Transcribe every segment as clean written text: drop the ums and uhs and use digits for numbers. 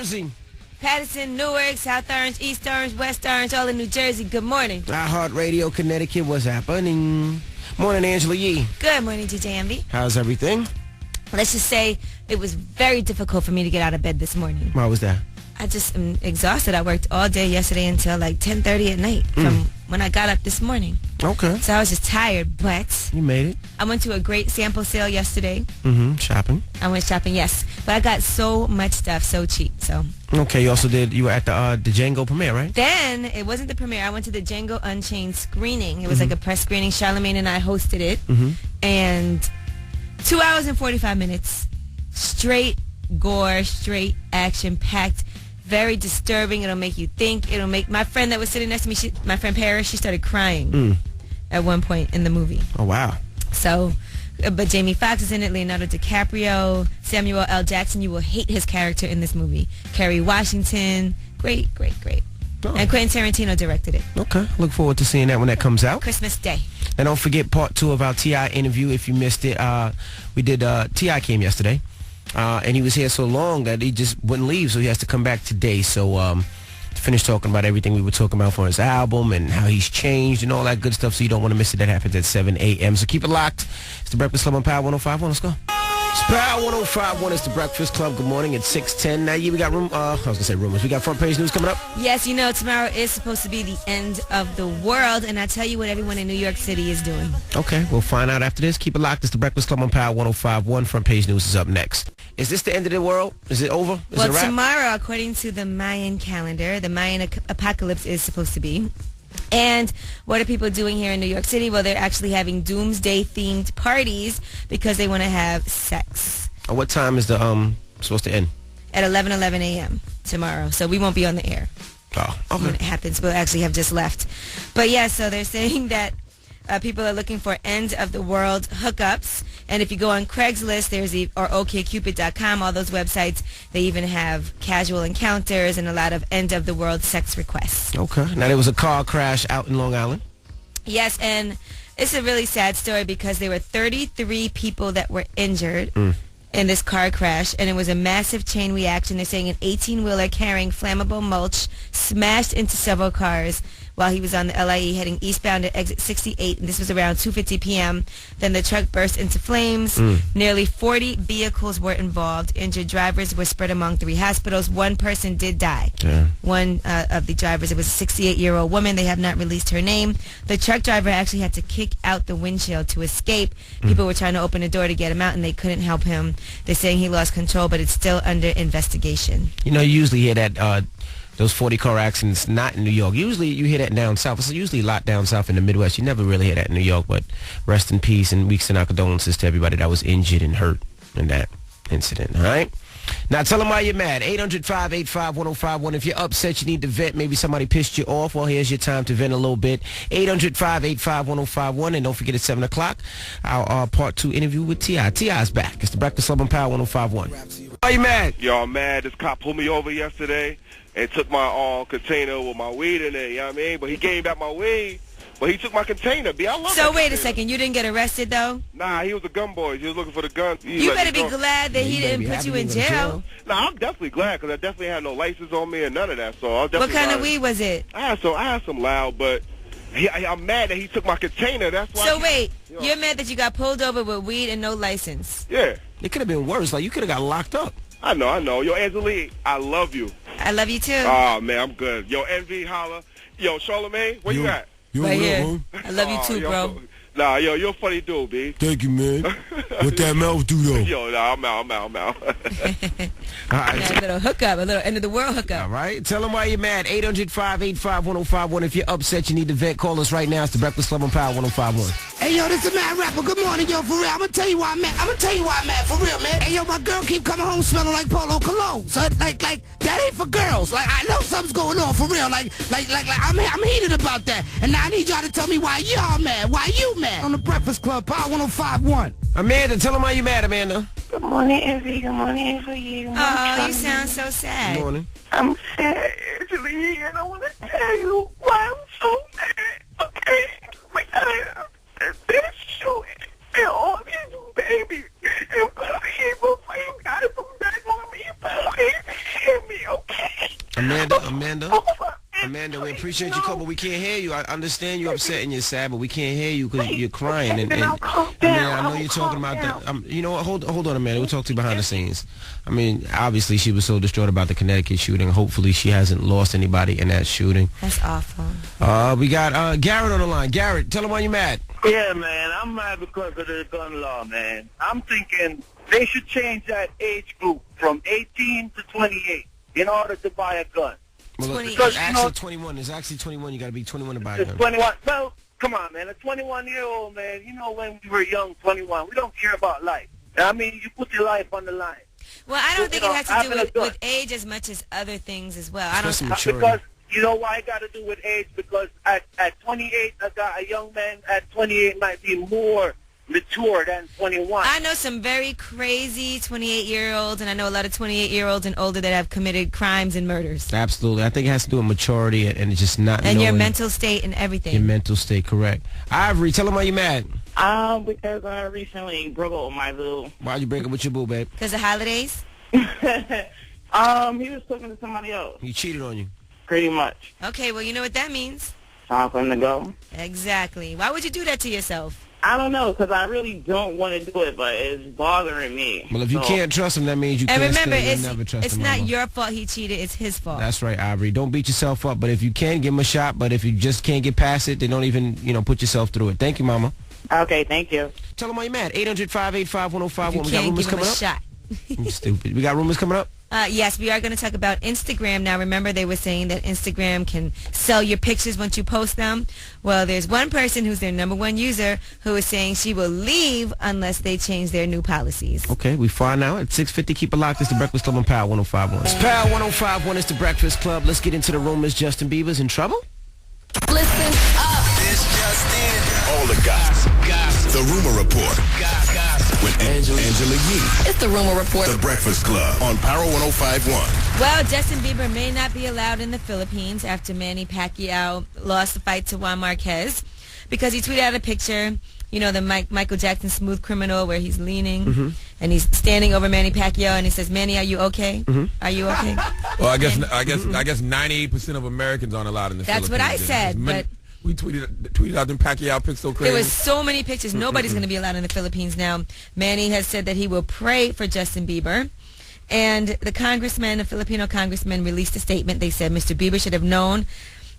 Jersey. Patterson, Newark, South Orange, East Orange, West Orange, all in New Jersey. Good morning. iHeartRadio, Connecticut. What's happening? Morning, Angela Yee. Good morning, DJ Envy. How's everything? Let's just say it was very difficult for me to get out of bed this morning. Why was that? I just am exhausted. I worked all day yesterday until like 10:30 at night from when I got up this morning. Okay. So I was just tired, but You made it. I went to a great sample sale yesterday. Shopping. I went shopping, yes. But I got so much stuff so cheap, so. Okay, you were at the Django premiere, right? Then, it wasn't the premiere. I went to the Django Unchained screening. It was like a press screening. Charlamagne and I hosted it. And 2 hours and 45 minutes. Straight gore, straight action-packed. Very disturbing. It'll make you think. It'll make... My friend that was sitting next to me, my friend Paris, she started crying at one point in the movie. Oh, wow. So... But Jamie Foxx is in it, Leonardo DiCaprio, Samuel L. Jackson. You will hate his character in this movie. Kerry Washington. Great. Oh. And Quentin Tarantino directed it. Okay. Look forward to seeing that when that comes out. Christmas Day. And don't forget part 2 of our T.I. interview if you missed it. We did, T.I. came yesterday. And he was here so long that he just wouldn't leave, so he has to come back today. So, to finish talking about everything we were talking about for his album and how he's changed and all that good stuff, so you don't want to miss it. That happens at 7 a.m. So keep it locked. It's the Breakfast Club on Power 105.1. Let's go. It's Power 105.1. It's the Breakfast Club. Good morning. It's 6:10. Now, we got rumors. We got front page news coming up. Yes, you know, tomorrow is supposed to be the end of the world, and I tell you what everyone in New York City is doing. Okay, we'll find out after this. Keep it locked. It's the Breakfast Club on Power 105.1. Front page news is up next. Is this the end of the world? Is it over? Is it a wrap? Tomorrow, according to the Mayan calendar, the Mayan apocalypse is supposed to be. And what are people doing here in New York City? Well, they're actually having doomsday-themed parties because they want to have sex. What time is the supposed to end? At 11:11 a.m. tomorrow. So we won't be on the air. Oh, okay. When it happens. We'll actually have just left. But yeah, so they're saying that people are looking for end-of-the-world hookups. And if you go on Craigslist, or OkCupid.com, all those websites, they even have casual encounters and a lot of end-of-the-world sex requests. Okay. Now, there was a car crash out in Long Island. Yes, and it's a really sad story because there were 33 people that were injured in this car crash, and it was a massive chain reaction. They're saying an 18-wheeler carrying flammable mulch smashed into several cars while he was on the LIE heading eastbound at exit 68, and this was around 2:50 p.m. Then the truck burst into flames. Nearly 40 vehicles were involved. Injured drivers were spread among 3 hospitals. One person did die. Yeah. One of the drivers, it was a 68-year-old woman. They have not released her name. The truck driver actually had to kick out the windshield to escape. People were trying to open the door to get him out, and they couldn't help him. They're saying he lost control, but it's still under investigation. You know, you usually hear that those 40 car accidents not in New York. Usually you hear that down south. It's usually a lot down south in the Midwest. You never really hear that in New York, but rest in peace, and we extend our condolences to everybody that was injured and hurt in that incident, all right? Now, tell them why you're mad. 800-585-1051. If you're upset, you need to vent. Maybe somebody pissed you off. Well, here's your time to vent a little bit. 800-585-1051. And don't forget at 7 o'clock, our part 2 interview with T.I. T.I.'s back. It's the Breakfast Club on Power 105.1. Why you mad? Yo, I'm mad. This cop pulled me over yesterday and took my container with my weed in it, you know what I mean? But he gave back my weed, but he took my container, B. I love So that wait a container. second, you didn't get arrested though? Nah, he was a gun boy. He was looking for the gun. You better be glad that he didn't put you in jail. Nah, I'm definitely glad because I definitely had no license on me and none of that. So I was definitely What kind of glad. weed was it? I had some loud, but I'm mad that he took my container. That's why. So wait, you're mad that you got pulled over with weed and no license? Yeah. It could have been worse. Like, you could have got locked up. I know. Yo, Angelique, I love you. I love you too. Oh, man, I'm good. Yo, Envy, holla. Yo, Charlamagne, where you at? Right here. I love you too, bro. Nah, yo, you're a funny dude, B. Thank you, man. What that mouth do, though? Yo, nah, I'm out. All right. A little hookup, a little end of the world hookup. All right. Tell them why you're mad. 800-585-1051. If you're upset, you need to vent. Call us right now. It's the Breakfast Club on Power 105.1. Hey, yo, this is Mad Rapper. Good morning, yo, for real. I'm gonna tell you why I'm mad. For real, man. Hey, yo, my girl keep coming home smelling like Polo Cologne. So, like, that ain't for girls. Like, I know something's going on, for real. Like, I'm heated about that. And now I need y'all to tell me why y'all mad. Why you mad? On the Breakfast Club, Power 105.1. Amanda, tell them why you mad, Amanda. Good morning, Envy. Good morning, Envy. Oh, you sound so sad. Good morning. I'm sad, Angela, and I want to tell you why I'm so mad. Okay? Because this shooting and all these babies and people fighting guys from back on me, please hear me, okay? Amanda, we appreciate you calling, but we can't hear you. I understand you're upset and you're sad, but we can't hear you because you're crying. And I know you're talking about that. You know what? Hold on, Amanda. We'll talk to you behind the scenes. I mean, obviously she was so distraught about the Connecticut shooting. Hopefully she hasn't lost anybody in that shooting. That's awful. We got Garrett on the line. Garrett, tell him why you're mad. Yeah, man, I'm mad because of the gun law, man. I'm thinking they should change that age group from 18 to 28 in order to buy a gun. Well, look, 28. it's actually 21. It's actually 21. You got to be 21 to buy a It's gun. 21. Well, come on, man. A 21-year-old, man, you know, when we were young, 21, we don't care about life. I mean, you put your life on the line. Well, I don't think it has to do having a gun. with age as much as other things as well. I Especially don't. maturity. Because, you know why it got to do with age? Because at 28, a young man at 28 might be more mature than 21. I know some very crazy 28-year-olds, and I know a lot of 28-year-olds and older that have committed crimes and murders. Absolutely. I think it has to do with maturity and it's just not And your knowing mental state and everything. your mental state, correct. Ivory, tell him why you mad. Because I recently broke up with my boo. Why'd you break up with your boo, babe? Because of holidays? He was talking to somebody else, He cheated on you. pretty much. Okay, well, you know what that means. Time for him to go. Exactly. Why would you do that to yourself? I don't know, because I really don't want to do it, but it's bothering me. Well, if you So, can't trust him, that means you And can't remember, stay. You'll never trust it's him, not mama. your fault he cheated. It's his fault. That's right, Ivory. Don't beat yourself up, but if you can, give him a shot. But if you just can't get past it, then don't even, put yourself through it. Thank you, mama. Okay, thank you. Tell him why you mad. 800-585-1051. you We got can't rumors give him coming a up. shot. You stupid. We got rumors coming up. Yes, we are going to talk about Instagram now. Remember, they were saying that Instagram can sell your pictures once you post them. Well, there's one person who's their #1 user who is saying she will leave unless they change their new policies. Okay, we far now at 6:50. Keep it locked. It's the Breakfast Club on Power 105.1. It's Power 105.1. It's the Breakfast Club. Let's get into the rumors. Justin Bieber's in trouble? Listen up. This just in. All the gossip. The Rumor Report. With Angela Yee. It's the Rumor Report. The Breakfast Club on Power 105.1. Well, Justin Bieber may not be allowed in the Philippines after Manny Pacquiao lost the fight to Juan Marquez because he tweeted out a picture, the Michael Jackson Smooth Criminal where he's leaning and he's standing over Manny Pacquiao and he says, "Manny, are you okay? Are you okay?" Well, I guess 98% of Americans aren't allowed in the That's Philippines. what I said, but we tweeted out them Pacquiao pics so crazy. there was so many pictures. Nobody's going to be allowed in the Philippines now. Manny has said that he will pray for Justin Bieber. And the Filipino congressman released a statement. They said Mr. Bieber should have known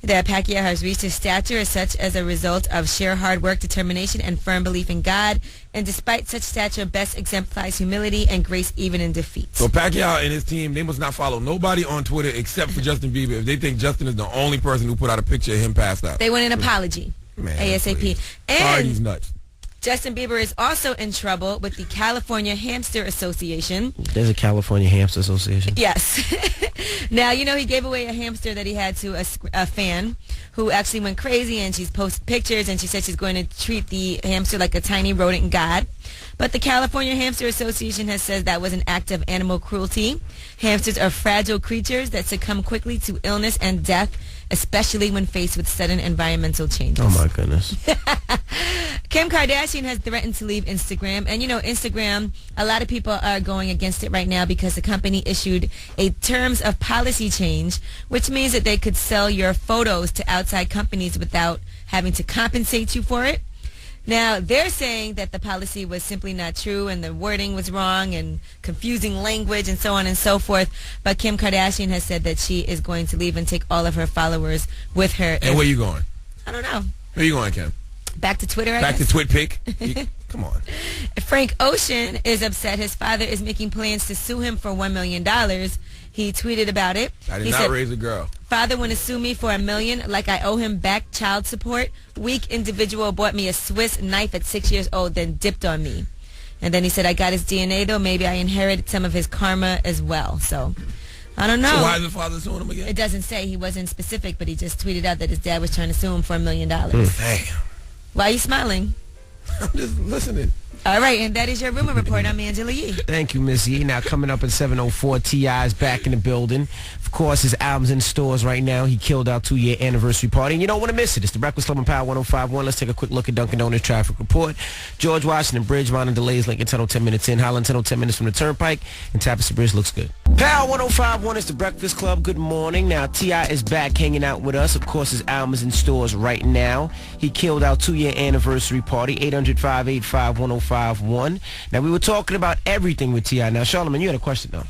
that Pacquiao has reached his stature as such as a result of sheer hard work, determination, and firm belief in God. And despite such stature, best exemplifies humility and grace even in defeat. So Pacquiao and his team, they must not follow nobody on Twitter except for Justin Bieber if they think Justin is the only person who put out a picture of him passed out. They want an apology. Man, ASAP. please. And He's nuts. Justin Bieber is also in trouble with the California Hamster Association. There's a California Hamster Association. Yes. Now, he gave away a hamster that he had to a fan who actually went crazy, and she's posted pictures, and she said she's going to treat the hamster like a tiny rodent god. But the California Hamster Association has said that was an act of animal cruelty. Hamsters are fragile creatures that succumb quickly to illness and death, especially when faced with sudden environmental changes. Oh, my goodness. Kim Kardashian has threatened to leave Instagram. And, Instagram, a lot of people are going against it right now because the company issued a terms of policy change, which means that they could sell your photos to outside companies without having to compensate you for it. Now, they're saying that the policy was simply not true and the wording was wrong and confusing language and so on and so forth. But Kim Kardashian has said that she is going to leave and take all of her followers with her. And where you going? I don't know. Where you going, Kim? Back to Twitter, I Back guess. to TwitPic? Come on. Frank Ocean is upset. His father is making plans to sue him for $1 million. He tweeted about it. I did He not said, raise a girl. "Father want to sue me for $1 million like I owe him back child support. Weak individual bought me a Swiss knife at 6 years old, then dipped on me." And then he said, "I got his DNA though. Maybe I inherited some of his karma as well." So I don't know. So why is the father suing him again? It doesn't say. He wasn't specific, but he just tweeted out that his dad was trying to sue him for $1 million. Damn. Why are you smiling? I'm just listening. All right, and that is your rumor report. I'm Angela Yee. Thank you, Miss Yee. Now, coming up at 7:04, T.I. is back in the building. Of course, his album's in stores right now. He killed our 2-year anniversary party, and you don't want to miss it. It's the Breakfast Club on Power 105.1. Let's take a quick look at Dunkin' Donuts traffic report. George Washington Bridge, minor delays. Lincoln Tunnel 10 minutes in. Highland Tunnel 10 minutes from the Turnpike. And Tapestry Bridge looks good. Power 105.1 is the Breakfast Club. Good morning. Now, T.I. is back hanging out with us. Of course, his album is in stores right now. He killed our 2-year anniversary party. 800-585-1051. Now, we were talking about everything with T.I. Now, Charlamagne, you had a question, though.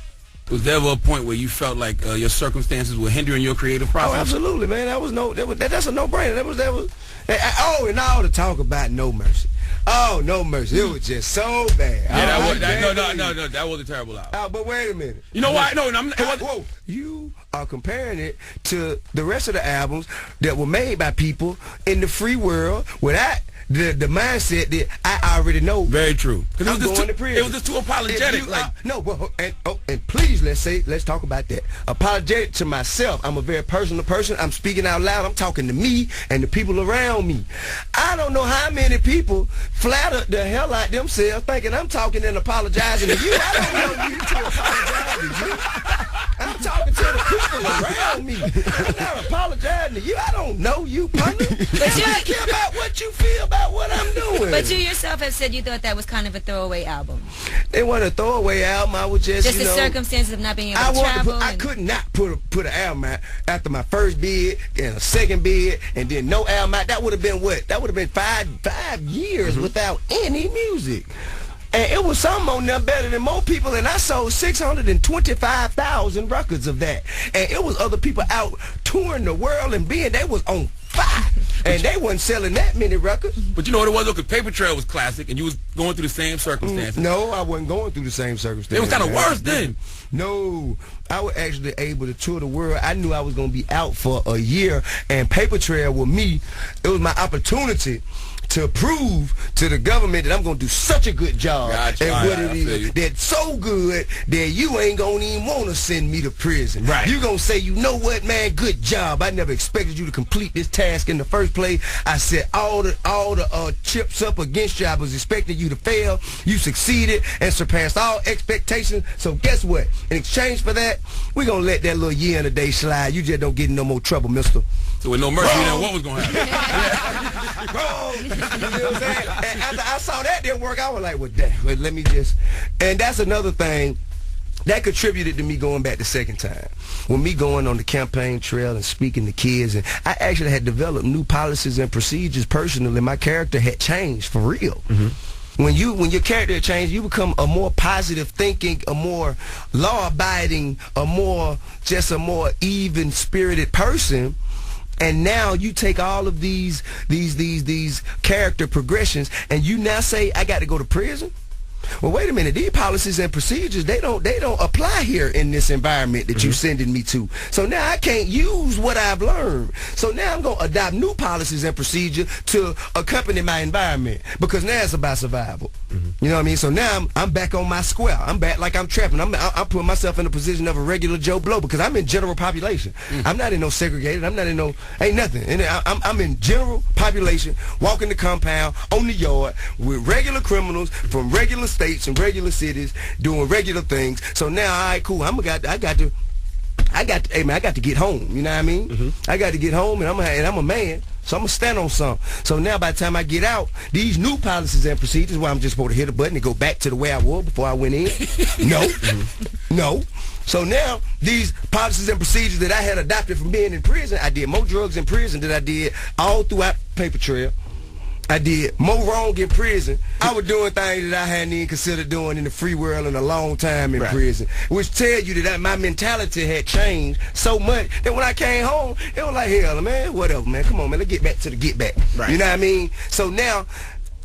Was there ever a point where you felt like your circumstances were hindering your creative process? Oh, absolutely, man. That's a no-brainer. And all the talk about No Mercy. Oh, No Mercy. It was just so bad. Yeah, that was a terrible album. But wait a minute. You know why? No, whoa. You are comparing it to the rest of the albums that were made by people in the free world without the mindset that I already know. Very true. Because I'm going to prison. It was just too apologetic. And please, let's talk about that. Apologetic to myself. I'm a very personal person. I'm speaking out loud. I'm talking to me and the people around me. I don't know how many people flatter the hell out themselves thinking I'm talking and apologizing to you. I don't know you to apologize to you. I'm talking to the people around me. I'm not apologizing to you. I don't know you, partner. But you don't care about what you feel about what I'm doing. But you yourself have said you thought that was kind of a throwaway album. It wasn't a throwaway album. I was just the circumstances of not being able to travel. I could not put an album out after my first bid and a second bid and then no album out. That would have been what? That would have been five years without any music. And it was something on there better than most people, and I sold 625,000 records of that. And it was other people out touring the world and they was on fire. And they wasn't selling that many records. But you know what it was, though? Because Paper Trail was classic, and you was going through the same circumstances. No, I wasn't going through the same circumstances. It was kind of worse then. No, I was actually able to tour the world. I knew I was going to be out for a year, and Paper Trail with me, it was my opportunity to prove to the government that I'm going to do such a good job at what it is. That's so good that you ain't going to even want to send me to prison. Right. You going to say, you know what, man, good job. I never expected you to complete this task in the first place. I set all the chips up against you. I was expecting you to fail. You succeeded and surpassed all expectations. So guess what? In exchange for that, we're going to let that little year and a day slide. You just don't get in no more trouble, mister. So with No Mercy, then what was going to happen? You know what I'm saying? And after I saw that didn't work, I was like, well, damn, let me just... And that's another thing that contributed to me going back the second time. When me going on the campaign trail and speaking to kids, and I actually had developed new policies and procedures personally. My character had changed for real. When your character changes, you become a more positive thinking, a more law-abiding, a more even-spirited person. And now you take all of these character progressions, and you now say, I got to go to prison? Well, wait a minute. These policies and procedures, they don't apply here in this environment that you're sending me to. So now I can't use what I've learned. So now I'm going to adopt new policies and procedures to accompany my environment, because now it's about survival. You know what I mean? So now I'm back on my square. I'm back like I'm trapping. I'm putting myself in the position of a regular Joe Blow, because I'm in general population. I'm not in no segregated. I'm not in no, ain't nothing. And I'm in general population, walking the compound, on the yard, with regular criminals from regular states and regular cities doing regular things. So now, all right, cool. I got to get home. You know what I mean? I got to get home, and I'm a man. So I'm going to stand on something. So now by the time I get out, these new policies and procedures where I'm just supposed to hit a button and go back to the way I was before I went in. No. So now these policies and procedures that I had adopted from being in prison, I did more drugs in prison than I did all throughout Paper Trail. I did more wrong in prison. I was doing things that I hadn't even considered doing in the free world in a long time in prison, which tells you that my mentality had changed so much that when I came home, it was like, hell, man, whatever, man. Come on, man, let's get back to the get back. You know what I mean? So now,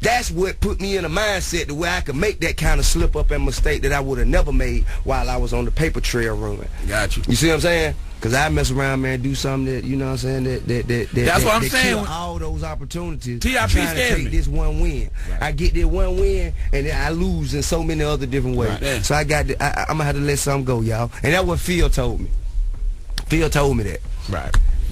that's what put me in a mindset to where I could make that kind of slip up and mistake that I would have never made while I was on the Paper Trail running. Got you. You see what I'm saying? Because I mess around, man, do something that, you know what I'm saying, that's what I'm saying. Kill all those opportunities. TIP trying to take this one win. I get that one win, and then I lose in so many other different ways. So I'm going to have to let something go, y'all. And that's what Phil told me. Phil told me that.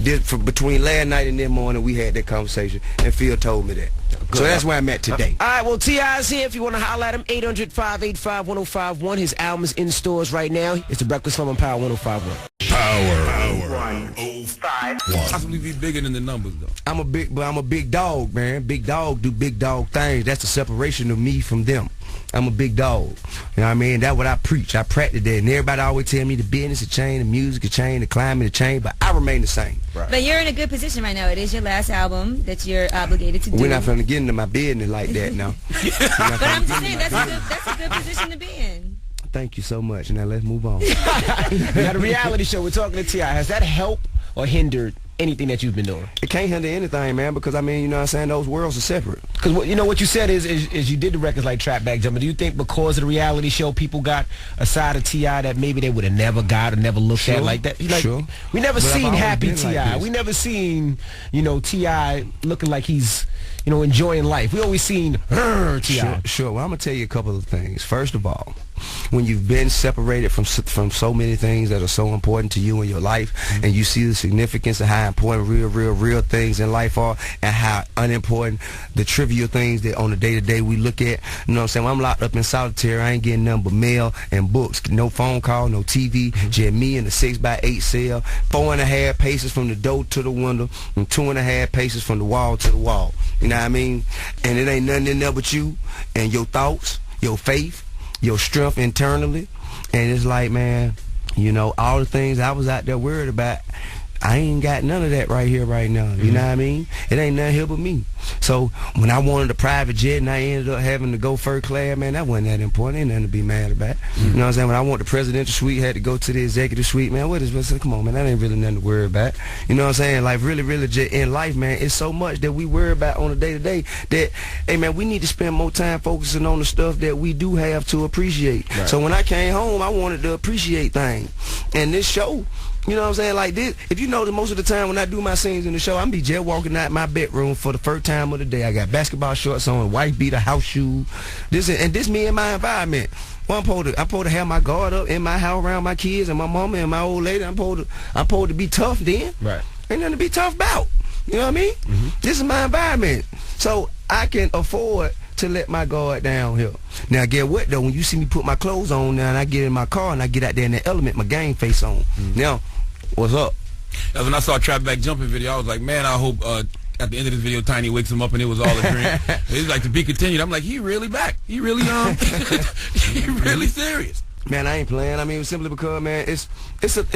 between last night and this morning, we had that conversation, and Phil told me that. So that's where I'm at today. All right, well, T.I. is here. If you want to holler at him, 800-585-1051. His album is in stores right now. It's The Breakfast Club on Power 105.1. Power 105. Possibly be bigger than the numbers, though. I'm a big dog, man. Big dog do big dog things. That's the separation of me from them. I'm a big dog. You know what I mean? That's what I preach. I practice that. And everybody always tell me the business will change, the music will change, the climate will change, but I remain the same. Right. But you're in a good position right now. It is your last album that you're obligated to do. We're not going to get into my business like that now. But I'm just saying, that's a good position to be in. Thank you so much. Now let's move on. We got a reality show. We're talking to T.I. Has that helped or hindered anything that you've been doing? It can't hinder anything, man, because, I mean, you know what I'm saying, those worlds are separate. Because, you know, what you said is you did the records like Trap Back Jumper. Do you think because of the reality show, people got a side of T.I. that maybe they would have never got or never looked at like that? Like, sure. We never But I've seen always happy been like T.I. this. We never seen, you know, T.I. looking like he's, you know, enjoying life. We always seen T.I. Sure. Well, I'm going to tell you a couple of things. First of all, when you've been separated from so many things that are so important to you in your life, and you see the significance of how important real things in life are, and how unimportant the trivial things that on the day-to-day we look at. You know what I'm saying? When I'm locked up in solitary, I ain't getting nothing but mail and books. No phone call, no TV, just me in a 6x8 cell, 4.5 paces from the door to the window, and 2.5 paces from the wall to the wall. You know what I mean? And it ain't nothing in there but you and your thoughts, your faith, your strength internally. And it's like, man, you know, all the things I was out there worried about, I ain't got none of that right here, right now. You know what I mean? It ain't nothing here but me. So when I wanted a private jet and I ended up having to go first class, man, that wasn't that important. Ain't nothing to be mad about. You know what I'm saying? When I want the presidential suite, had to go to the executive suite, man, come on, man, that ain't really nothing to worry about. You know what I'm saying? Like, really just in life, man, it's so much that we worry about on a day-to-day that, hey, man, we need to spend more time focusing on the stuff that we do have to appreciate. Right. So when I came home, I wanted to appreciate things. And this show, you know what I'm saying? Like this, if you know that most of the time when I do my scenes in the show, I'm be just walking out my bedroom for the first time of the day. I got basketball shorts on, white beater, house shoes. This me in my environment. Well, I'm supposed to have my guard up in my house around my kids and my mama and my old lady. I'm supposed to be tough then. Right. Ain't nothing to be tough about. You know what I mean? This is my environment. So I can afford to let my guard down here. Now, get what though? When you see me put my clothes on now and I get in my car and I get out there in the element, my game face on. Now, what's up? That's when I saw Trap Back Jumping video. I was like, man, I hope at the end of this video, Tiny wakes him up and it was all a dream. He's like, to be continued. I'm like, he really back. He really he really serious. Man, I ain't playing. I mean, simply because, man, it's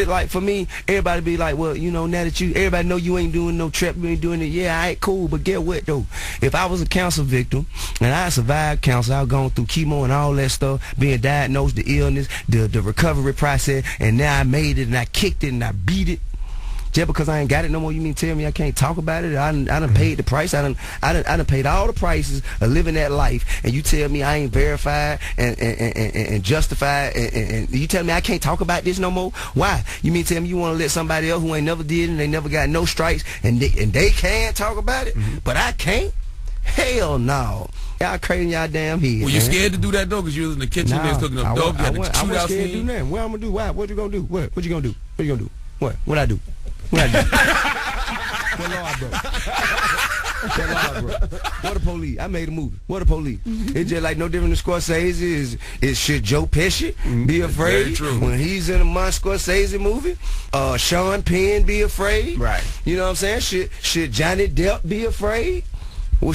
like for me, everybody be like, well, you know, now that everybody know you ain't doing no trap, you ain't doing it. Yeah, I ain't cool, but get what though? If I was a cancer victim and I survived cancer, I was going through chemo and all that stuff, being diagnosed, the illness, the recovery process, and now I made it and I kicked it and I beat it. Just because I ain't got it no more, you mean tell me I can't talk about it? I done paid the price. I done paid all the prices of living that life, and you tell me I ain't verified and justified, and you tell me I can't talk about this no more? Why? You mean tell me you want to let somebody else who ain't never did and they never got no strikes and they can talk about it, but I can't? Hell no. Y'all crazy y'all damn head. Were you scared to do that though? Because you was in the kitchen, they was cooking up dope. I wasn't scared to do nothing. What I'm gonna do? Why? What you gonna do? What you gonna do? What you gonna do? What I do? What I do? What bro? What the police? I made a movie. What the police? It's just like no different than Scorsese. Is should Joe Pesci be afraid when he's in a Scorsese movie? Sean Penn be afraid? Right. You know what I'm saying? Should Johnny Depp be afraid? Well,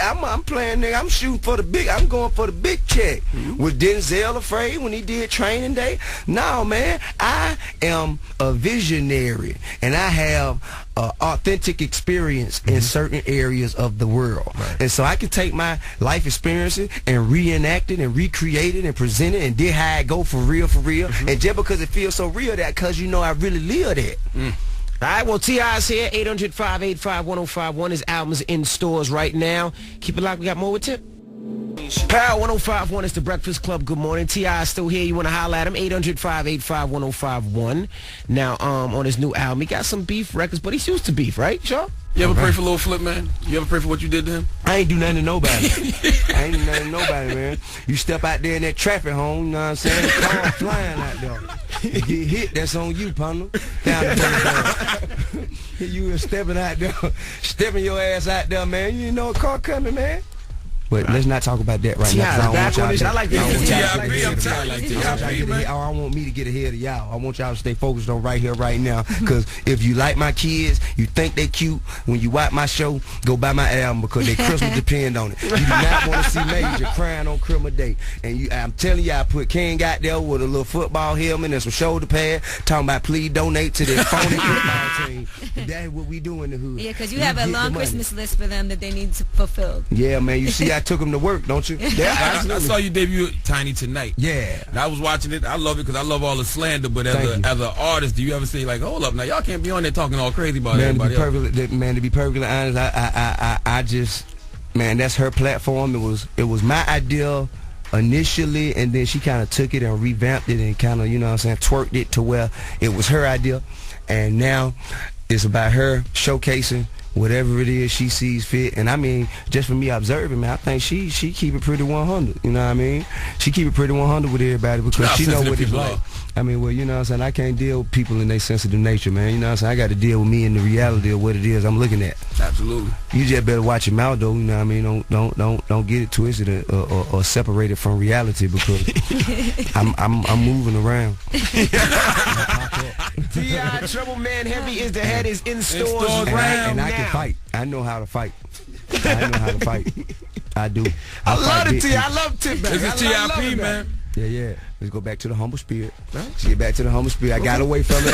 I'm playing, nigga. I'm shooting for the big. I'm going for the big check. Was Denzel afraid when he did Training Day? No, man. I am a visionary, and I have authentic experience in certain areas of the world. Right. And so I can take my life experiences and reenact it and recreate it and present it and did how I go for real. And just because it feels so real, that because you know I really live that. All right, well, T.I.'s here, 800-585-1051. His album's in stores right now. Keep it locked. We got more with Tip. Power 105.1 is the Breakfast Club. Good morning. T.I. is still here. You want to holler at him, 800-585-1051. Now, on his new album, he got some beef records, but he's used to beef, right, Shaw? You ever pray for Lil Flip, man? You ever pray for what you did to him? I ain't do nothing to nobody. I ain't do nothing to nobody, man. You step out there in that traffic home, you know what I'm saying? The car flying out there. You get hit, that's on you, partner. Down the You were stepping out there, stepping your ass out there, man. You know a car coming, man. But let's not talk about that right now. I like that. I want me to get ahead of y'all. I want y'all to stay focused on right here, right now. Because if you like my kids, you think they cute, when you watch my show, go buy my album because they Christmas depend on it. You do not want to see Major crying on Christmas Day. And I'm telling you, I put King out there with a little football helmet and some shoulder pads, talking about please donate to this phony football team. That's what we do in the hood. Yeah, because you have a long Christmas list for them that they need to fulfill. Yeah, man. You see, I took them to work, don't you? Yeah, I saw you debut Tiny tonight. Yeah. And I was watching it. I love it because I love all the slander. But as an artist, do you ever say like, hold up, now y'all can't be on there talking all crazy about everybody else? To be perfectly honest, I just, man, that's her platform. It was my idea initially, and then she kind of took it and revamped it and kind of, you know what I'm saying, twerked it to where it was her idea. And now it's about her showcasing whatever it is she sees fit. And I mean, just for me observing, man, I think she keep it pretty 100. You know what I mean? She keep it pretty 100 with everybody because she know what it's like. I mean, well, you know what I'm saying? I can't deal with people in their sensitive nature, man. You know what I'm saying? I got to deal with me in the reality of what it is I'm looking at. Absolutely. You just better watch your mouth, though. You know what I mean? Don't get it twisted or separate it from reality because I'm moving around. T.I. Trouble Man Heavy is the head is in stores right and I now. can fight. I know how to fight. I know how to fight. I do. I love the T.I. I love Tip Back. This is T.I.P., man. Yeah. Let's go back to the humble spirit. Let's get back to the humble spirit. I got away from it.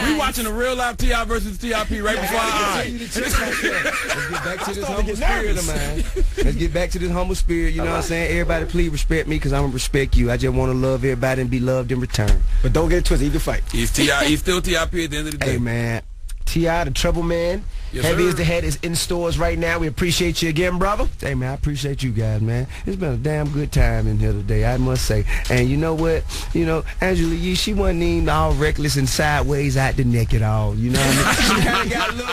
We watching a real live T.I. versus T.I.P. right before our eyes. Let's get back to this humble spirit of mine. Let's get back to this humble spirit. You know what I'm saying? Everybody, please respect me because I'm going to respect you. I just want to love everybody and be loved in return. But don't get it twisted. He can fight. He's T.I. He's still T.I.P. at the end of the day. Hey, man. T.I. the Trouble Man. Yes, Heavy sir. is the head is in stores right now. We appreciate you again, brother. Hey, man, I appreciate you guys, man. It's been a damn good time in here today, I must say. And you know what? You know, Angela Yee, she wasn't even all reckless and sideways out the neck at all. You know what I mean? She kind of got a look.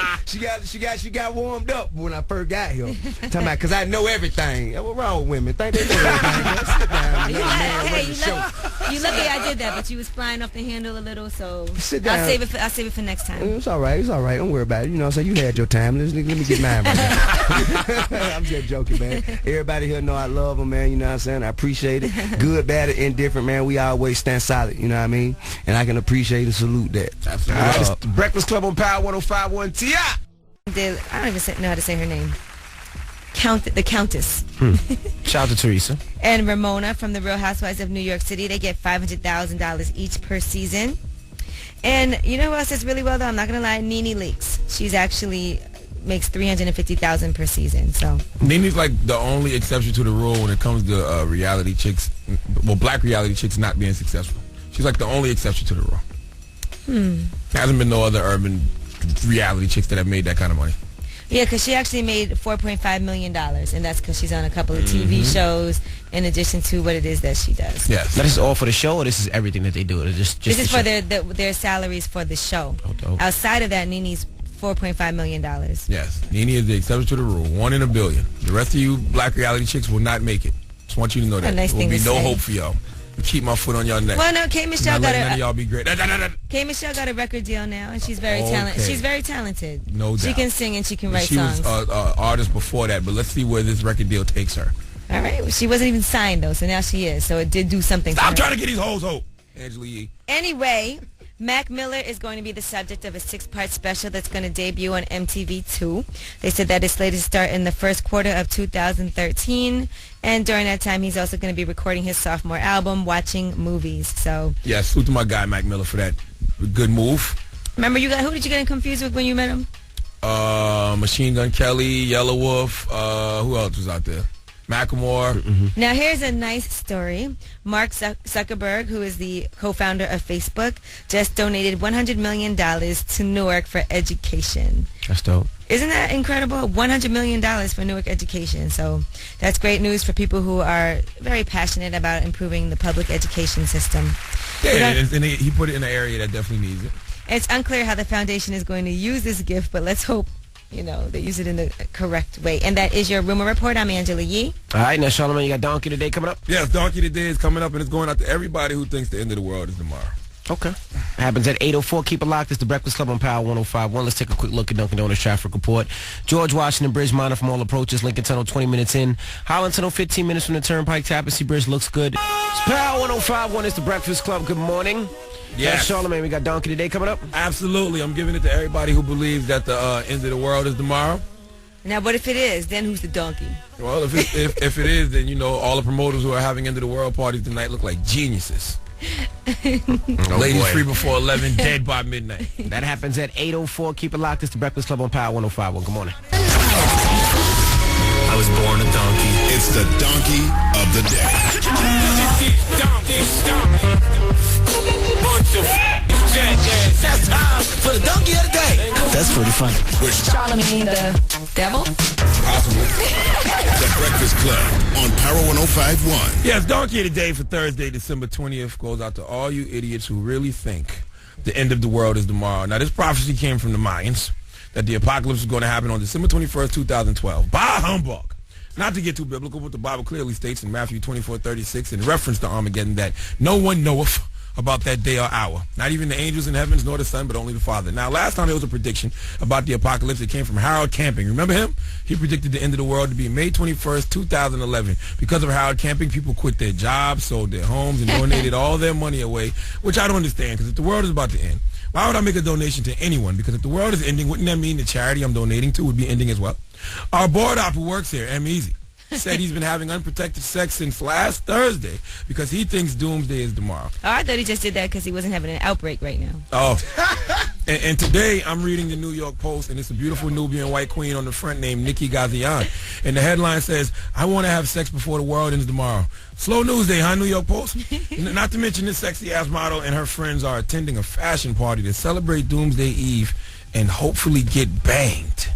She got warmed up when I first got here. Talking about, because I know everything. What's wrong with women? Think they know everything. Man. Sit down and let a man run the show. You lucky I did that, but you was flying off the handle a little, so Sit down. I'll save it for next time. It's all right. Don't worry about it. You know what I'm saying? You had your time. Let me get mine right now. I'm just joking, man. Everybody here know I love them, man. You know what I'm saying? I appreciate it. Good, bad, or indifferent, man. We always stand solid. You know what I mean? And I can appreciate and salute that. Absolutely. All right, it's the Breakfast Club on Power 105.1 T.I. I don't even know how to say her name. The Countess. Shout out to Teresa. And Ramona from the Real Housewives of New York City. They get $500,000 each per season. And you know who else does really well, though? I'm not going to lie. Nene Leakes. She's actually makes $350,000 per season. So Nene's like the only exception to the rule when it comes to reality chicks. Well, black reality chicks not being successful. She's like the only exception to the rule. There hasn't been no other urban reality chicks that have made that kind of money. yeah, because she actually made $4.5 million, and that's because she's on a couple of TV shows in addition to what it is that she does. Yes. Now, this is all for the show, or this is everything that they do? Just This is the for show? their salaries for the show. Oh, dope. Outside of that, Nene's $4.5 million. Yes. Nene is the exception to the rule. 1 in a billion. The rest of you black reality chicks will not make it. Just want you to know that. nice There will thing be to no say. hope for y'all. Keep my foot on y'all neck. Well, no, K. Michelle Not got letting none of a y'all be great. K. Michelle got a record deal now, and she's very Okay. talented. She's very talented. No She doubt. can sing and she can write She songs. was an artist before that, but let's see where this record deal takes her. All right, well, she wasn't even signed though, so now she is. So it did do something. Stop for trying her. to get these hoes hope. Angela Yee. Anyway, Mac Miller is going to be the subject of a 6-part special that's going to debut on MTV2. They said that it's slated to start in the first quarter of 2013. And during that time, he's also going to be recording his sophomore album, Watching Movies. So, Yeah, salute to my guy, Mac Miller, for that good move. remember, who did you get confused with when you met him? Machine Gun Kelly, Yellow Wolf, who else was out there? Macklemore. Now, here's a nice story. Mark Zuckerberg, who is the co-founder of Facebook, just donated $100 million to Newark for education. That's dope. Isn't that incredible? $100 million for Newark education. So that's great news for people who are very passionate about improving the public education system. Yeah, and he put it in an area that definitely needs it. It's unclear how the foundation is going to use this gift, but let's hope, they use it in the correct way. And that is your Rumor Report. I'm Angela Yee. All right, now, Charlamagne, you got Donkey today coming up? Yes, Donkey Today is coming up, and it's going out to everybody who thinks the end of the world is tomorrow. Okay. Happens at 8:04. Keep it locked. It's the Breakfast Club on Power 105.1. Let's take a quick look at Dunkin' Donuts traffic report. George Washington Bridge, minor from all approaches. Lincoln Tunnel, 20 minutes in. Holland Tunnel, 15 minutes from the Turnpike. Tapestry Bridge looks good. It's Power 105.1. It's the Breakfast Club. Good morning. Yes. Charlamagne, we got Donkey today coming up. Absolutely. I'm giving it to everybody who believes that the end of the world is tomorrow. Now, what if it is? Then who's the donkey? Well, if it is, then, all the promoters who are having end of the world parties tonight look like geniuses. Ladies free before 11, dead by midnight. That happens at 8:04. Keep it locked. It's the Breakfast Club on Power 105.1. Good morning. I was born a donkey. It's the donkey of the day. That's time for the donkey of the day. That's pretty funny. Charlamagne the devil? Possible. The Breakfast Club on Power 105.1. Yes, donkey of the day for Thursday, December 20th goes out to all you idiots who really think the end of the world is tomorrow. Now, this prophecy came from the Mayans that the apocalypse is going to happen on December 21st, 2012. Bah humbug. Not to get too biblical, but the Bible clearly states in Matthew 24:36 in reference to Armageddon that no one knoweth about that day or hour. Not even the angels in heavens nor the Son, but only the Father. Now, last time there was a prediction about the apocalypse. It came from Harold Camping. Remember him? He predicted the end of the world to be May 21st, 2011. Because of Harold Camping, people quit their jobs, sold their homes, and donated all their money away, which I don't understand, because if the world is about to end, why would I make a donation to anyone? Because if the world is ending, wouldn't that mean the charity I'm donating to would be ending as well? Our board op who works here, M. Easy, said he's been having unprotected sex since last Thursday because he thinks doomsday is tomorrow. Oh, I thought he just did that because he wasn't having an outbreak right now. Oh. and today I'm reading the New York Post, and it's a beautiful Nubian white queen on the front named Nikki Ghazian. And the headline says, I want to have sex before the world ends tomorrow. Slow news day, huh, New York Post? Not to mention this sexy-ass model and her friends are attending a fashion party to celebrate Doomsday Eve and hopefully get banged.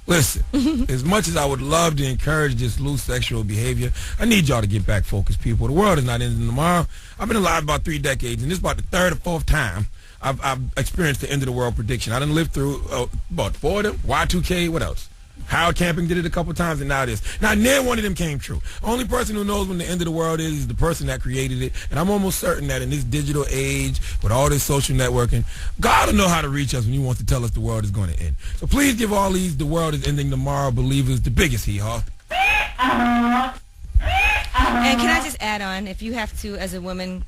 Listen, as much as I would love to encourage this loose sexual behavior, I need y'all to get back focused, people. The world is not ending tomorrow. I've been alive about 3 decades, and this is about the 3rd or 4th time I've experienced the end of the world prediction. I done lived through about 4 of them, Y2K, what else? Howard Camping did it a couple times, and now this. Now, neither one of them came true. Only person who knows when the end of the world is the person that created it. And I'm almost certain that in this digital age, with all this social networking, God will know how to reach us when he wants to tell us the world is going to end. So please give all these the world is ending tomorrow believers the biggest hee-haw. And can I just add on, if you have to, as a woman,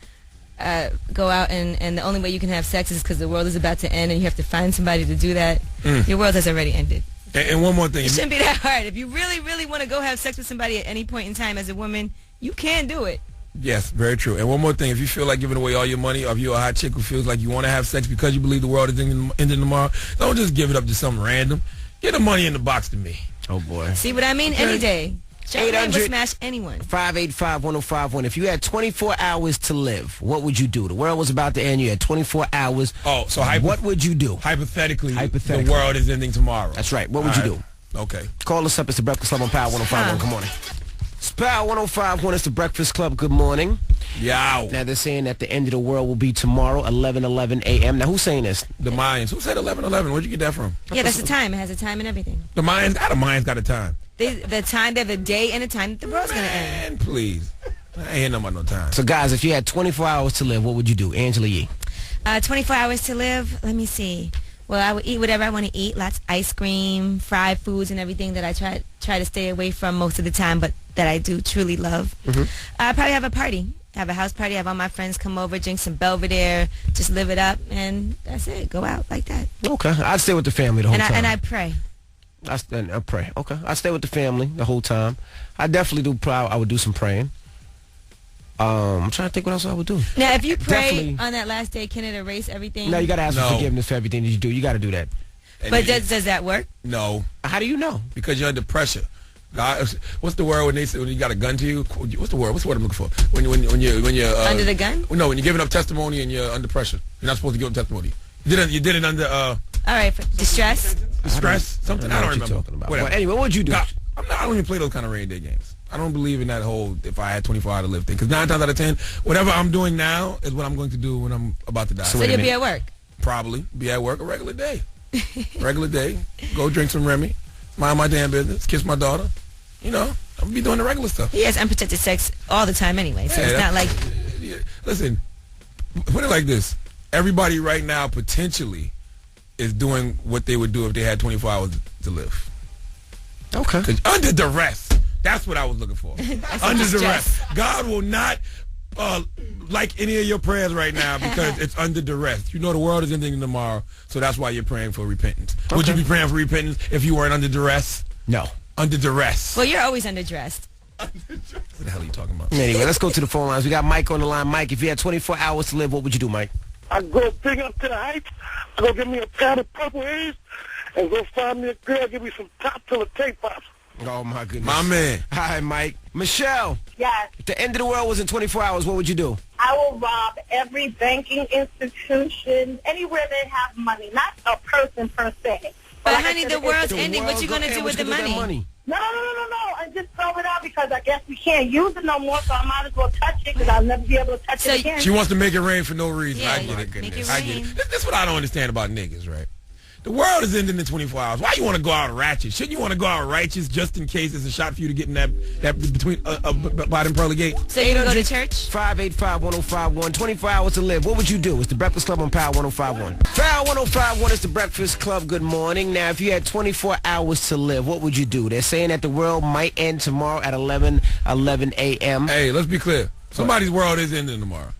go out and the only way you can have sex is because the world is about to end and you have to find somebody to do that, your world has already ended. And one more thing. It shouldn't be that hard. If you really, really want to go have sex with somebody at any point in time as a woman, you can do it. Yes, very true. And one more thing. If you feel like giving away all your money, or if you're a hot chick who feels like you want to have sex because you believe the world is ending tomorrow, don't just give it up to something random. Get the money in the box to me. Oh, boy. See what I mean? Okay. Any day. Charlamagne would smash anyone. 585-1051. If you had 24 hours to live, what would you do? The world was about to end. You had 24 hours. Oh, so what would you do? Hypothetically, the world is ending tomorrow. That's right. What would you do? Okay. Call us up. It's the Breakfast Club on Power 105.1. Good morning. It's Power 105.1. It's the Breakfast Club. Good morning. Yow. Now, they're saying that the end of the world will be tomorrow, 11:11 a.m. Now, who's saying this? The Mayans. Who said 11:11? Where'd you get that from? Yeah, that's the time. It has a time and everything. The Mayans got a time. The time, they have a day and a time that the world's going to end. Man, please. I ain't hearing about no time. So, guys, if you had 24 hours to live, what would you do? Angela Yee. 24 hours to live? Let me see. Well, I would eat whatever I want to eat. Lots of ice cream, fried foods, and everything that I try to stay away from most of the time, but that I do truly love. I'd probably have a party. Have a house party. Have all my friends come over, drink some Belvedere, just live it up, and that's it. Go out like that. Okay. I'd stay with the family the whole time. And I pray. I pray. Okay. I stay with the family the whole time. I definitely do. I would do some praying. I'm trying to think what else I would do. Now, if you pray on that last day, can it erase everything? No, you got to ask for forgiveness for everything that you do. You got to do that. But does that work? No. How do you know? Because you're under pressure. God, what's the word when they say when you got a gun to you? What's the word? What's the word I'm looking for? When you're under the gun? No, when you're giving up testimony and you're under pressure. You're not supposed to give up testimony. You did it under all right, distress. Something I don't remember. Talking about. Well, anyway, what would you do? I don't even play those kind of rainy day games. I don't believe in that whole if I had 24 hours to live thing. Because 9 times out of 10, whatever I'm doing now is what I'm going to do when I'm about to die. So you'll be at work? Probably be at work a regular day. Regular day. Go drink some Remy. Mind my damn business. Kiss my daughter. You know, I'm going to be doing the regular stuff. He has unprotected sex all the time anyway, so it's not like... Listen, put it like this. everybody right now potentially is doing what they would do if they had 24 hours to live. Okay. 'Cause under duress. That's what I was looking for. Under duress. God will not like any of your prayers right now because it's under duress. You know the world is ending tomorrow, so that's why you're praying for repentance. Okay. Would you be praying for repentance if you weren't under duress? No. Under duress. Well, you're always underdressed. What the hell are you talking about? Anyway, let's go to the phone lines. We got Mike on the line. Mike, if you had 24 hours to live, what would you do, Mike? I'd go big up to the heights. I'd go get me a pad of purple haze and go find me a girl, give me some top till the tape pops. Oh, my goodness. My man. Hi, Mike. Michelle. Yes. If the end of the world was in 24 hours, what would you do? I will rob every banking institution, anywhere they have money, not a person per se. But like honey, I said, the world's ending. What you going to do with the money? No. I just throw it out because I guess we can't use it no more, so I might as well touch it because I'll never be able to touch it again. She wants to make it rain for no reason. Yeah, I get it. make it I get rain. it. That's what I don't understand about niggas, right? The world is ending in 24 hours. Why you want to go out ratchet? Shouldn't you want to go out righteous just in case it's a shot for you to get in that between by them pearly gate? So you go to church? 585-1051. 24 hours to live. What would you do? It's the Breakfast Club on Power 105.1. Power 105.1 is the Breakfast Club. Good morning. Now, if you had 24 hours to live, what would you do? They're saying that the world might end tomorrow at 11 a.m. Hey, let's be clear. Somebody's world is ending tomorrow.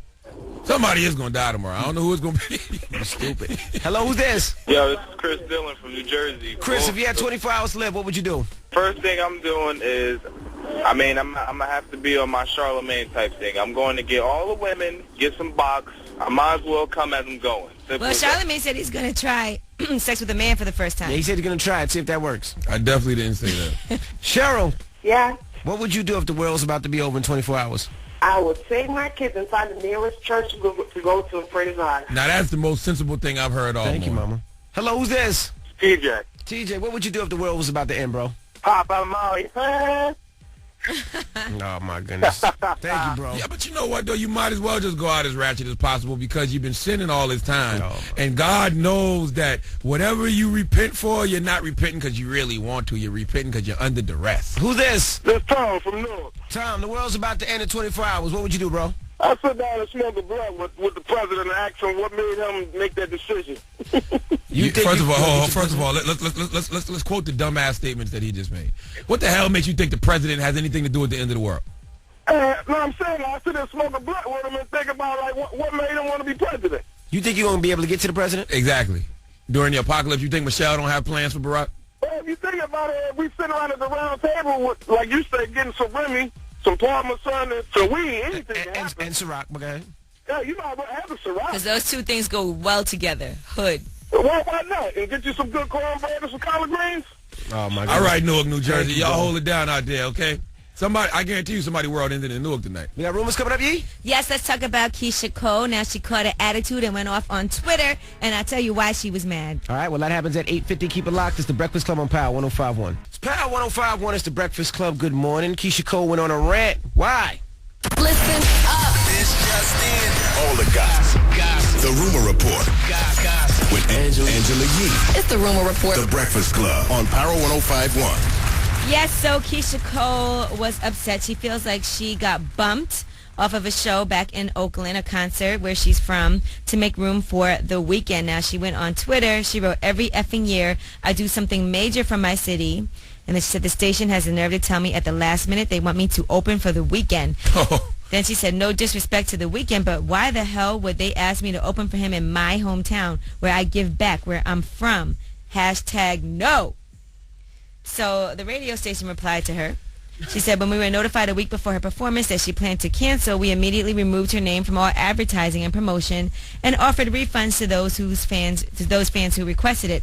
Somebody is going to die tomorrow. I don't know who it's going to be. You're stupid. Hello, who's this? Yo, this is Chris Dillon from New Jersey. Chris, if you had 24 hours to live, what would you do? First thing I'm doing is, I'm going to have to be on my Charlemagne type thing. I'm going to get all the women, get some box. I might as well come as I'm going. Simple Well, as that. Charlamagne said he's going to try sex with a man for the first time. Yeah, he said he's going to try it, see if that works. I definitely didn't say that. Cheryl, Yeah. what would you do if the world's about to be over in 24 hours? I would save my kids inside the nearest church to go to and pray to God. Now, that's the most sensible thing I've heard all Thank you, morning. Mama. Hello, who's this? TJ. TJ, what would you do if the world was about to end, bro? Pop out Molly. Oh, my goodness. Thank you, bro. Yeah, but you know what, though? You might as well just go out as ratchet as possible because you've been sinning all this time. Oh, and God knows that whatever you repent for, you're not repenting because you really want to. You're repenting because you're under duress. Who's this? This Tom from Newark. Tom, the world's about to end in 24 hours. What would you do, bro? I sit down and smoke a blunt with the president and ask him what made him make that decision. First of all, let's quote the dumbass statements that he just made. What the hell makes you think the president has anything to do with the end of the world? No, I'm saying I sit there and smoke a blunt with him and think about like what made him want to be president. You think you're going to be able to get to the president? Exactly. During the apocalypse, you think Michelle don't have plans for Barack? Well, if you think about it, we sit around at the round table with, like you said, getting some Remy, some Parmesan, and some weed, anything can happen. And Ciroc, okay. Yeah, you might have a Ciroc. Because those two things go well together. Hood. Why not? And get you some good cornbread and some collard greens? Oh, my God. All right, Newark, New Jersey. Thank you, Y'all bro. hold it down out there, okay? Somebody, I guarantee you somebody world ended in Newark tonight. We got rumors coming up, Yee? Yes, let's talk about Keisha Cole. Now she caught an attitude and went off on Twitter, and I'll tell you why she was mad. All right, well, that happens at 8:50. Keep it locked. It's the Breakfast Club on Power 105.1. It's Power 105.1. It's the Breakfast Club. Good morning. Keisha Cole went on a rant. Why? Listen up. This just in. All the gossip. The Rumor Report. With Angela Yee. It's the Rumor Report. The Breakfast Club on Power 105.1. Yes, so Keisha Cole was upset. She feels like she got bumped off of a show back in Oakland, a concert where she's from, to make room for The Weeknd. Now, she went on Twitter. She wrote, "Every effing year, I do something major for my city." And then she said, "The station has the nerve to tell me at the last minute they want me to open for The Weeknd." Then she said, "No disrespect to The Weeknd, but why the hell would they ask me to open for him in my hometown where I give back, where I'm from? #no." So the radio station replied to her. She said, "When we were notified a week before her performance that she planned to cancel, we immediately removed her name from all advertising and promotion and offered refunds to those fans who requested it."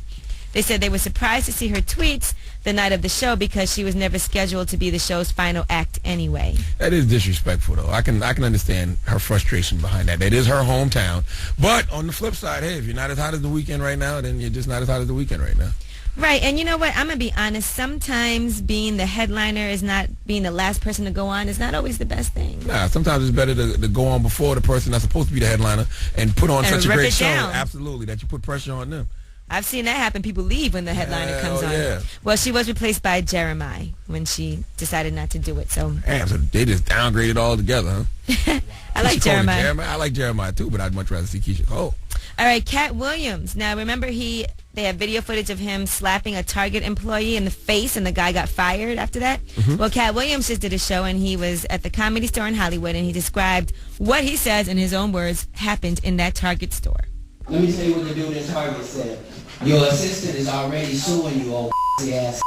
They said they were surprised to see her tweets the night of the show because she was never scheduled to be the show's final act anyway. That is disrespectful, though. I can understand her frustration behind that. That is her hometown. But on the flip side, hey, if you're not as hot as The Weeknd right now, then you're just not as hot as The Weeknd right now. Right, and you know what? I'm going to be honest. Sometimes being the headliner is not being the last person to go on is not always the best thing. Nah, sometimes it's better to go on before the person that's supposed to be the headliner and put on And such a rip great it show. down. Absolutely, that you put pressure on them. I've seen that happen. People leave when the headliner comes on. yeah. Well, she was replaced by Jeremiah when she decided not to do it. So Damn, so they just downgraded all together, huh? I like Keisha Cole to Jeremiah. I like Jeremiah too, but I'd much rather see Keisha Cole. All right, Cat Williams. Now, remember they have video footage of him slapping a Target employee in the face, and the guy got fired after that? Well, Cat Williams just did a show, and he was at the Comedy Store in Hollywood, and he described what he says, in his own words, happened in that Target store. Let me tell you what the dude in Target said. Your assistant is already suing you, old ass.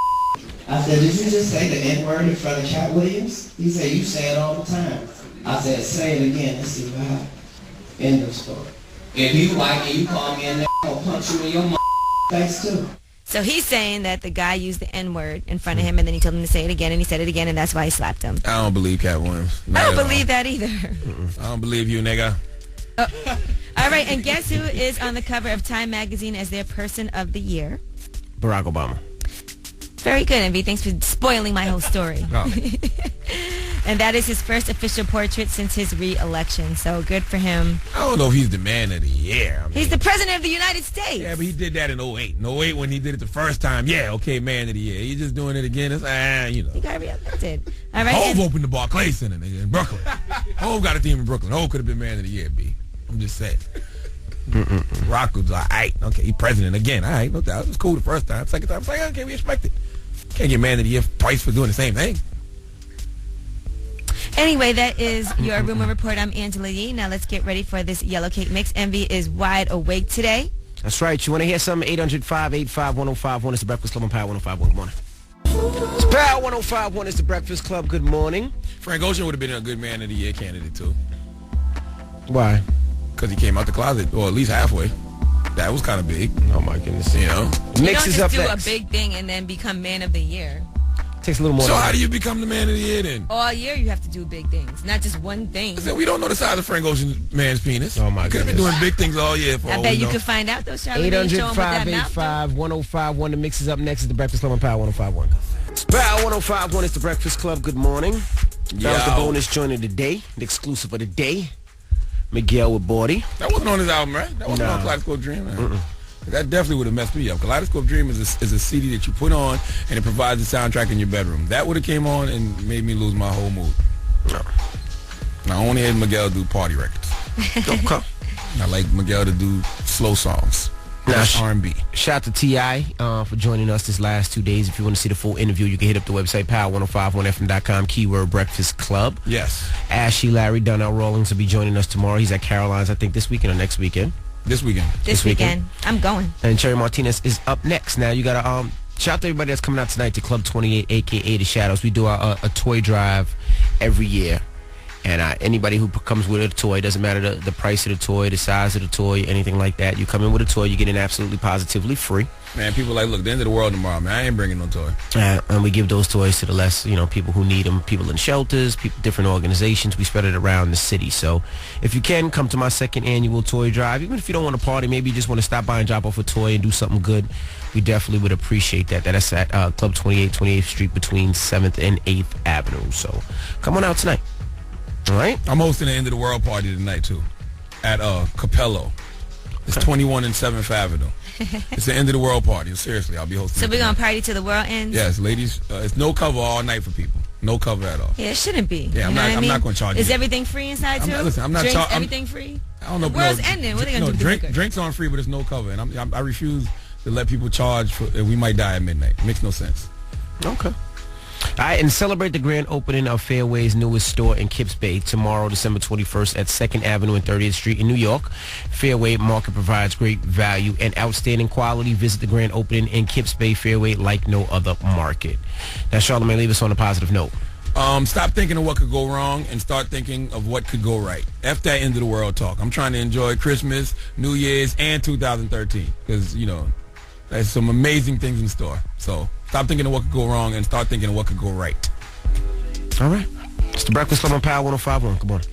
I said, did you just say the N-word in front of Cat Williams? He said, you say it all the time. I said, say it again. Let's see what happens. End of story. If you like it, you call me in there, I'll punch you in your face too. So he's saying that the guy used the N-word in front of him, and then he told him to say it again, and he said it again, and that's why he slapped him. I don't believe Cat Williams. I don't believe that either. I don't believe you, nigga. All right, and guess who is on the cover of Time Magazine as their Person of the Year? Barack Obama. Very good, Envy. Thanks for spoiling my whole story. Oh. And that is his first official portrait since his re-election. So good for him. I don't know if he's the man of the year. I mean, he's the president of the United States. Yeah, but he did that in 08. In 08 when he did it the first time. Yeah, okay, man of the year. He's just doing it again. It's, you know. He got re-elected. All right. Hove opened the Barclays Center, nigga, in Brooklyn. Hove got a team in Brooklyn. Hove could have been man of the year, B. I'm just saying. Rock was all right. Okay, he president again. All right, no doubt. It was cool the first time. Second time, it's like, okay, we expect it. Can't get man of the year twice for doing the same thing. Anyway, that is your Rumor Report. I'm Angela Yee. Now let's get ready for this Yellow Cake Mix. Envy is wide awake today. That's right. You want to hear something? 800-585-1051. It's the Breakfast Club on Power 105.1. Good morning. It's Power 105.1. It's the Breakfast Club. Good morning. Frank Ocean would have been a good man of the year candidate, too. Why? Because he came out the closet, or at least halfway. That was kind of big. Oh, my goodness. You know? You don't just do a big thing and then become man of the year. Takes a little more. So how do you become the man of the year then? All year you have to do big things, not just one thing. I said, we don't know the size of Frank Ocean's man's penis. Oh my God. Could have been doing big things all year. For I bet you could find out those. 800-585-1051. The mix is up next. Is the Breakfast Club on Power 105.1. It's Power 105.1. It's the Breakfast Club. Good morning. That was the bonus joint of the day, the exclusive of the day. Miguel with Bordy. That wasn't on his album, right? That wasn't on Kaleidoscope Dream. That definitely would have messed me up. Kaleidoscope Dream is a CD that you put on and it provides a soundtrack in your bedroom. That would have came on and made me lose my whole mood. No. I only had Miguel do party records. Okay. I like Miguel to do slow songs. Now, R&B. Shout out to T.I. For joining us this last 2 days. If you want to see the full interview, you can hit up the website, power1051fm.com, keyword Breakfast Club. Yes. Ashley, Larry, Donnell Rawlings will be joining us tomorrow. He's at Caroline's, I think, this weekend or next weekend. This weekend. This weekend. I'm going. And Cherry Martinez is up next. Now, you got to shout out to everybody that's coming out tonight to Club 28, a.k.a. The Shadows. We do a toy drive every year. And anybody who comes with a toy, doesn't matter the price of the toy, the size of the toy, anything like that. You come in with a toy, you get in absolutely positively free. Man, people like, look, the end of the world tomorrow, man. I ain't bringing no toy. And we give those toys to the less, people who need them, people in shelters, different organizations. We spread it around the city. So if you can, come to my second annual toy drive. Even if you don't want to party, maybe you just want to stop by and drop off a toy and do something good. We definitely would appreciate that. That's at Club 28, 28th Street between 7th and 8th Avenue. So come on out tonight. All right. I'm hosting the End of the World party tonight, too, at Capello. It's 21 and 7th Avenue. It's the End of the World party. Seriously, I'll be hosting. So we're going to party till the world ends? Yes, ladies. It's no cover all night for people. No cover at all. Yeah, it shouldn't be. Yeah, I'm not going to charge you. Is everything free inside, too? I'm not charging. Everything free? I don't know. The world's ending. What are they going to do? Drinks aren't free, but it's no cover. And I refuse to let people charge for, we might die at midnight. It makes no sense. Okay. All right, and celebrate the grand opening of Fairway's newest store in Kips Bay tomorrow, December 21st at 2nd Avenue and 30th Street in New York. Fairway Market provides great value and outstanding quality. Visit the grand opening in Kips Bay. Fairway like no other market. Now, Charlamagne, leave us on a positive note. Stop thinking of what could go wrong and start thinking of what could go right. F that end of the world talk. I'm trying to enjoy Christmas, New Year's, and 2013 because, there's some amazing things in store. So stop thinking of what could go wrong and start thinking of what could go right. All right. It's the Breakfast Club on Power 105.1. Good morning.